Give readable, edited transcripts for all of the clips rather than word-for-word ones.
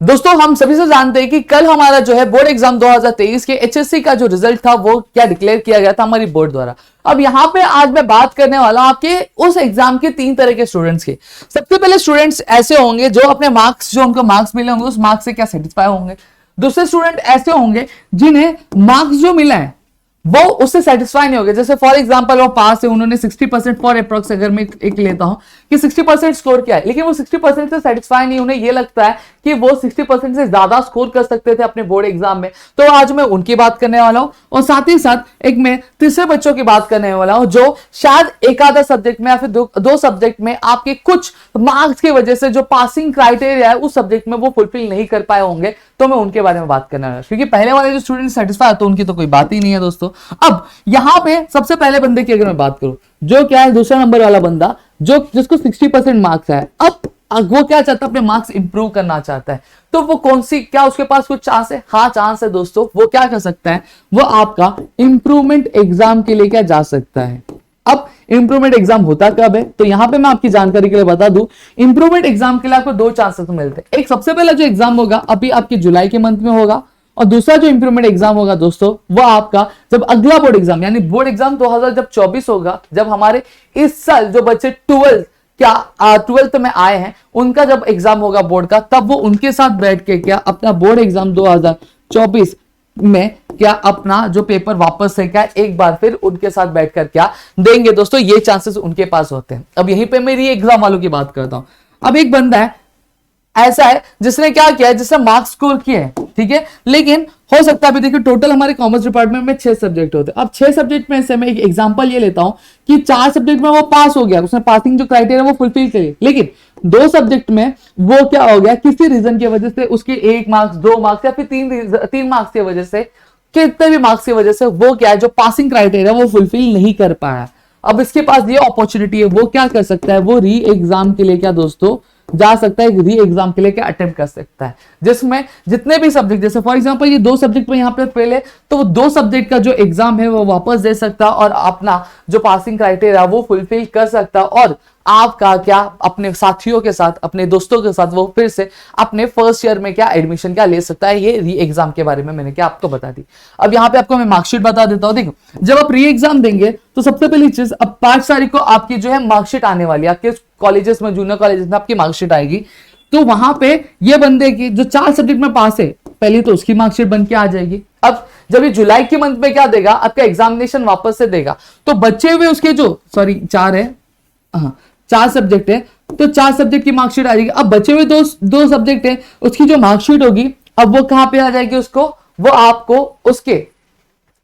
दोस्तों हम सभी से जानते हैं कि कल हमारा जो है बोर्ड एग्जाम 2023 के एचएससी का जो रिजल्ट था वो क्या डिक्लेयर किया गया था हमारी बोर्ड द्वारा। अब यहाँ पे आज मैं बात करने वाला हूं आपके उस एग्जाम के 3 तरह के स्टूडेंट्स के। सबसे पहले स्टूडेंट्स ऐसे होंगे जो अपने मार्क्स जो उनको मार्क्स मिले होंगे उस मार्क्स से क्या सेटिस्फाई होंगे। दूसरे स्टूडेंट ऐसे होंगे जिन्हें मार्क्स जो मिला है वो उससे सेटिस्फाई नहीं हो गया। जैसे फॉर एग्जांपल वो पास है, उन्होंने 60% फॉर अप्रॉक्स, अगर मैं एक लेता हूं कि 60% स्कोर किया है, लेकिन वो 60% से सेटिस्फाई नहीं, उन्हें ये लगता है कि वो 60% से ज्यादा स्कोर कर सकते थे अपने बोर्ड एग्जाम में। तो आज मैं उनकी बात करने वाला हूं और साथ ही साथ एक मैं तीसरे बच्चों की बात करने वाला हूं जो शायद एक आधा सब्जेक्ट में या फिर दो सब्जेक्ट में आपके कुछ मार्क्स की वजह से जो पासिंग क्राइटेरिया है उस सब्जेक्ट में वो फुलफिल नहीं कर पाए होंगे। तो मैं उनके बारे में बात करने वाला हूं, क्योंकि पहले वाले जो स्टूडेंट सेटिस्फाई तो उनकी तो कोई बात ही नहीं है दोस्तों। अब यहां पे सबसे पहले बंदे की अगर मैं बात करूं, जो क्या है दूसरा नंबर वाला बंदा जो जिसको 60% मार्क्स है, अब वो क्या चाहता है, अपने मार्क्स इंप्रूव करना चाहता है। तो वो कौन सी, क्या उसके पास कुछ चांस है? हाँ चांस है दोस्तों। वो क्या कर सकता है, वो आपका इंप्रूवमेंट एग्जाम के लिए क्या जा सकता है। अब इंप्रूवमेंट एग्जाम होता कब है, तो यहां पे मैं आपकी जानकारी के लिए बता दूं, इंप्रूवमेंट एग्जाम के लिए आपको 2 चांसेस मिलते हैं। एक सबसे पहला जो एग्जाम होगा अभी आपके जुलाई के मंथ में होगा, और दूसरा जो इंप्रूवमेंट एग्जाम होगा दोस्तों वो आपका जब अगला बोर्ड एग्जाम यानी बोर्ड एग्जाम 2024 होगा, जब हमारे इस साल जो बच्चे 12th में आए हैं उनका जब एग्जाम होगा बोर्ड का, तब वो उनके साथ बैठ के क्या अपना बोर्ड एग्जाम 2024 में क्या अपना जो पेपर वापस से क्या एक बार फिर उनके साथ बैठकर क्या देंगे दोस्तों। ये चांसेस उनके पास होते हैं। अब यहीं पे मेरी एग्जाम वालों की बात करता हूं। अब एक बंदा है ऐसा है जिसने क्या किया है, जिसने मार्क्स स्कोर किए हैं, ठीक है, लेकिन हो सकता है अभी देखिए टोटल हमारे कॉमर्स डिपार्टमेंट में 6 सब्जेक्ट होते हैं। अब 6 सब्जेक्ट में से मैं एक एग्जांपल ये लेता हूं कि 4 सब्जेक्ट में वो पास हो गया, उसने पासिंग जो क्राइटेरिया वो फुलफिल करी, लेकिन 2 सब्जेक्ट में वो क्या हो गया, किसी रीजन की वजह से उसके 1 मार्क्स 2 मार्क्स या फिर 3 मार्क्स की वजह से, कितने भी मार्क्स की वजह से वो क्या है जो पासिंग क्राइटेरिया वो फुलफिल नहीं कर पाया। अब इसके पास ये अपॉर्चुनिटी है, वो क्या कर सकता है, वो री एग्जाम के लिए क्या दोस्तों जा सकता है, री एग्जाम के लिए क्या अटेम्प्ट कर सकता है, जिसमें जितने भी सब्जेक्ट, जैसे फॉर एग्जांपल ये 2 सब्जेक्ट में यहाँ पे फेल है तो वो 2 सब्जेक्ट का जो एग्जाम है वो वापस दे सकता और अपना जो पासिंग क्राइटेरिया वो फुलफिल कर सकता, और आपका क्या अपने साथियों के साथ, अपने दोस्तों के साथ वो फिर से अपने फर्स्ट ईयर में क्या एडमिशन क्या ले सकता है। ये री एग्जाम के बारे में मैंने क्या आपको बता दी। अब यहाँ पे आपको मैं मार्कशीट बता देता हूँ। देखो जब आप री एग्जाम देंगे तो सबसे पहली चीज, अब 5 तारीख को आपकी जो है मार्कशीट आने वाली है, आपके कॉलेजेस में, जूनियर कॉलेजेस में आपकी मार्कशीट आएगी। तो वहां पे ये बंदे की जो 4 सब्जेक्ट में पास है पहले तो उसकी मार्कशीट बन के आ जाएगी। अब जब ये जुलाई के मंथ में क्या देगा, आपका एग्जामिनेशन वापस से देगा, तो बच्चे हुए उसके जो 4 है, हाँ 4 सब्जेक्ट है, तो 4 सब्जेक्ट की मार्कशीट आ जाएगी। अब बचे हुए दो सब्जेक्ट है, उसकी जो मार्कशीट होगी अब वो कहां पे आ जाएगी, उसको वो आपको उसके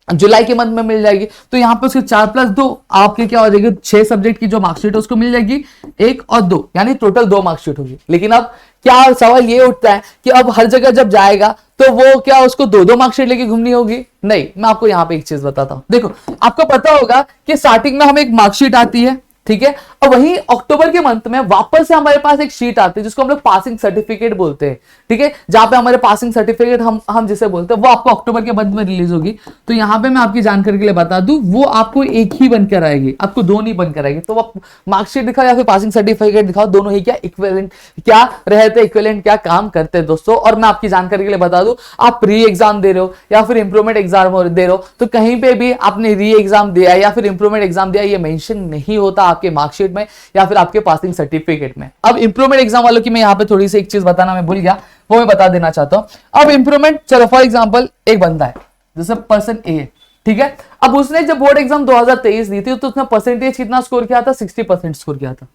जुलाई के मंथ में मिल जाएगी। तो यहां पे उसके 4 + 2 आपके क्या हो जाएगी, 6 सब्जेक्ट की जो मार्कशीट है उसको मिल जाएगी, 1 और 2 यानी टोटल 2 मार्कशीट होगी। लेकिन अब क्या सवाल ये उठता है कि अब हर जगह जब जाएगा तो वो क्या उसको 2 मार्कशीट लेके घूमनी होगी? नहीं, मैं आपको यहां पे एक चीज बताता हूं। देखो आपको पता होगा कि स्टार्टिंग में हमें एक मार्कशीट आती है, ठीक है, और वहीं अक्टूबर के मंथ में वापस से हमारे पास एक शीट आती है जिसको हम लोग पासिंग सर्टिफिकेट बोलते हैं, ठीक है, जहां पे हमारे पासिंग सर्टिफिकेट हम जिसे बोलते हैं वो आपको अक्टूबर के मंथ में रिलीज होगी। तो यहां पे मैं आपकी जानकारी के लिए बता दूं, वो आपको एक ही बनकर आएगी, आपको 2 नहीं बनकर आएगी। तो आप मार्कशीट दिखाओ या फिर पासिंग सर्टिफिकेट दिखाओ, दोनों ही क्या इक्विवेलेंट क्या रहते, इक्विवेलेंट क्या काम करते हैं दोस्तों। और मैं आपकी जानकारी के लिए बता दूं, आप प्री एग्जाम दे रहे हो या फिर इंप्रूवमेंट एग्जाम दे रहे हो, तो कहीं पे भी आपने री एग्जाम दिया या फिर इंप्रूवमेंट एग्जाम दिया ये मेंशन नहीं होता आपके मार्कशीट में या फिर आपके पासिंग सर्टिफिकेट में। अब इंप्रूवमेंट एग्जाम वालों की मैं यहां पे थोड़ी सी एक चीज बताना मैं भूल गया, वो मैं बता देना चाहता हूं। अब इंप्रूवमेंट, चलो फॉर एग्जांपल एक बंदा है जैसे पर्सन ए, ठीक है, अब उसने जब बोर्ड एग्जाम 2023 दी थी तो उसने परसेंटेज कितना स्कोर किया था, 60% स्कोर किया था।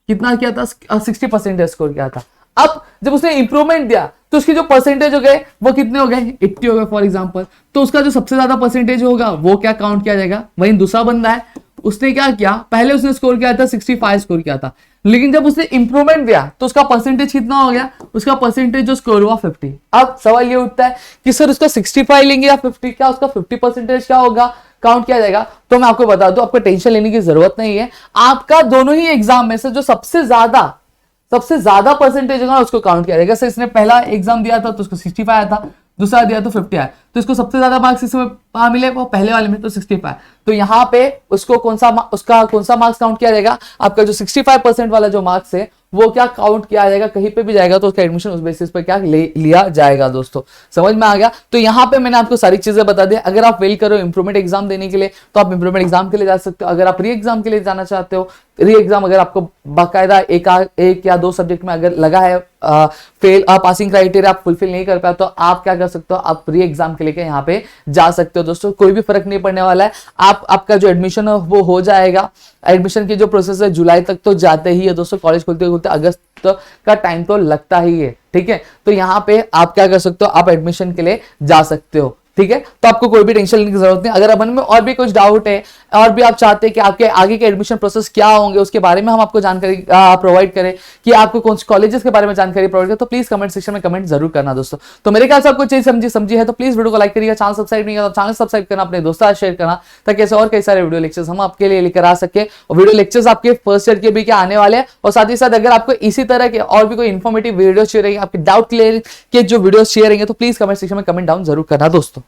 कितना किया था, 60% स्कोर किया था। अब जब उसने इंप्रूवमेंट दिया तो उसकी जो परसेंटेज हो गए वो कितने हो गए, 80 हो गए फॉर एग्जांपल। तो उसका जो सबसे ज्यादा परसेंटेज होगा वो क्या काउंट किया जाएगा। वहीं दूसरा बंदा है, उसने क्या किया, पहले उसने स्कोर किया था 65 स्कोर किया था, लेकिन जब उसने इंप्रूवमेंट दिया तो उसका परसेंटेज कितना हो गया, उसका परसेंटेज जो स्कोर हुआ 50। अब सवाल ये उठता है कि सर उसका 65 लेंगे या 50, क्या उसका 50% क्या होगा, काउंट किया जाएगा। तो मैं आपको बता दूं, आपको टेंशन लेने की जरूरत नहीं है। आपका दोनों ही एग्जाम में से जो सबसे ज्यादा परसेंटेज होगा उसको काउंट किया जाएगा। इसने पहला एग्जाम दिया था तो उसको 65 आया था, दूसरा दिया तो 50 आया, तो इसको सबसे ज्यादा मार्क्स इसमें मिले वो पहले वाले में तो 65। तो यहाँ पे उसको कौन सा मार्क्स काउंट किया जाएगा, आपका जो 65% वाला जो मार्क्स है वो क्या काउंट किया जाएगा, कहीं पे भी जाएगा तो उसका एडमिशन उस बेसिस पर क्या लिया जाएगा। दोस्तों समझ में आ गया। तो यहाँ पे मैंने आपको सारी चीजें बता दी। अगर आप फेल करो इंप्रूवमेंट एग्जाम देने के लिए तो आप इंप्रूवमेंट एग्जाम के लिए जा सकते हो। अगर आप री एग्जाम के लिए जाना चाहते हो, री एग्जाम अगर आपको बाकायदा एक या दो सब्जेक्ट में अगर लगा है फेल पासिंग क्राइटेरिया आप फुलफिल नहीं कर पाए, तो आप क्या कर सकते हो, आप री एग्जाम के लिए यहाँ पे जा सकते हो। दोस्तों कोई भी फर्क नहीं पड़ने वाला है, आपका जो एडमिशन है वो हो जाएगा। एडमिशन की जो प्रोसेस है जुलाई तक तो जाते ही है दोस्तों, कॉलेज खुलते खुलते अगस्त का टाइम तो लगता ही है, ठीक है। तो यहाँ पे आप क्या कर सकते हो, आप एडमिशन के लिए जा सकते हो, ठीक है। तो आपको कोई भी टेंशन लेने की जरूरत नहीं। अगर मन में और भी कुछ डाउट है और भी आप चाहते हैं कि आपके आगे के एडमिशन प्रोसेस क्या होंगे, उसके बारे में हम आपको जानकारी प्रोवाइड करें, कि आपको कौन से कॉलेजेस के बारे में जानकारी प्रोवाइड करें, तो प्लीज कमेंट सेक्शन में कमेंट जरूर करना दोस्तों। तो मेरे ख्याल से आपको चीज समझी है तो प्लीज वीडियो को लाइक करिएगा, चैनल सब्सक्राइब नहीं किया तो चैनल सब्सक्राइब करना, अपने दोस्तों से शेयर करना, ताकि ऐसे और कई सारे वीडियो लेक्चर्स हम आपके लिए लेकर आ सके। और वीडियो लेक्चर्स आपके फर्स्ट ईयर के भी क्या आने वाले हैं। और साथ ही साथ अगर आपको इसी तरह के और भी कोई इन्फॉर्मेटिव वीडियो शेयर रहेंगे, आपके डाउट क्लियर के जो वीडियो शेयर रहेंगे, तो प्लीज कमेंट सेक्शन में कमेंट डाउन जरूर करना दोस्तों।